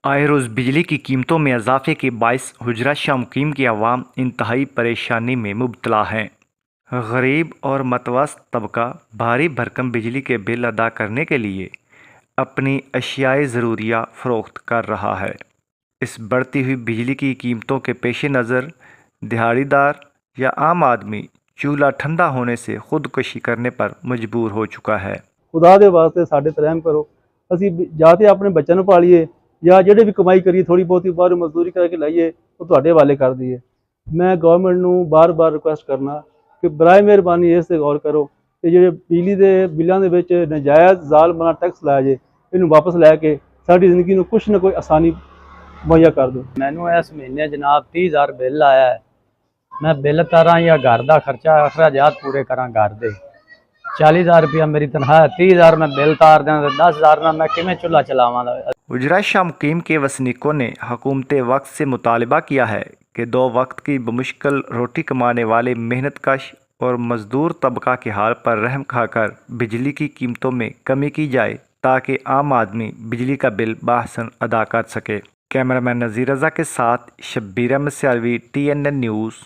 आए रोज़ बिजली की कीमतों में इजाफे के बाइस हुजरा शाह मुकीम की आवाम इंतहाई परेशानी में मुब्तला हैं। गरीब और मतवस्त तबका भारी भरकम बिजली के बिल अदा करने के लिए अपनी अशियाए ज़रूरिया फ़रोख्त कर रहा है। इस बढ़ती हुई बिजली की कीमतों के पेश नज़र दिहाड़ीदार या आम आदमी चूल्हा ठंडा होने से खुदकुशी करने पर मजबूर हो चुका है। खुदा दे वास्ते साढ़े ते रहम करो। ਅਸੀਂ ਜਾਂ ਤੇ ਆਪਣੇ ਬੱਚਿਆਂ ਨੂੰ ਪਾਲੀਏ ਜਾਂ ਜਿਹੜੇ ਵੀ ਕਮਾਈ ਕਰੀਏ ਥੋੜੀ ਬਹੁਤੀ ਬਾਹਰ ਮਜ਼ਦੂਰੀ ਕਰਕੇ ਲਾਈਏ ਉਹ ਤੁਹਾਡੇ ਹਵਾਲੇ ਕਰ ਦਈਏ। ਮੈਂ ਗਵਰਨਮੈਂਟ ਨੂੰ ਬਾਰ-ਬਾਰ ਰਿਕੁਐਸਟ ਕਰਨਾ ਕਿ ਬਰਾਏ ਮਿਹਰਬਾਨੀ ਇਸ ਤੇ ਗੌਰ ਕਰੋ ਕਿ ਜਿਹੜੇ ਬਿਜਲੀ ਦੇ ਬਿੱਲਾਂ ਦੇ ਵਿੱਚ ਨਜਾਇਜ਼ ਜ਼ਾਲਮਾਨਾ ਟੈਕਸ ਲਾਇਆ ਜੇ ਇਹਨੂੰ ਵਾਪਸ ਲੈ ਕੇ ਸਾਡੀ ਜ਼ਿੰਦਗੀ ਨੂੰ ਕੁਛ ਨਾ ਕੋਈ ਆਸਾਨੀ ਮੁਹੱਈਆ ਕਰ ਦਿਓ। ਮੈਨੂੰ ਇਸ ਮਹੀਨੇ ਜਨਾਬ 30,000 ਬਿੱਲ ਆਇਆ ਹੈ। मैं बिल तारा या घर का खर्चा अखराजात पूरे करा घर दे 40,000 रुपया मेरी तनख्वाह है। 30,000 मैं बिल तार दें 10,000 ना मैं किमें चूल्हा चलावा। हुजरा शाह मुकीम के वसनीकों ने हुकूमत वक्त से मुतालबा किया है कि 2 वक्त की बमुश्किल रोटी कमाने वाले मेहनतकश और मजदूर तबका के हाल पर रहम खाकर बिजली की कीमतों में कमी की जाए ताकि आम आदमी बिजली का बिल बाहसन अदा कर सके। कैमरामैन नज़ीर रज़ा के साथ शब्बीर अहमद सियालवी, TNN न्यूज़।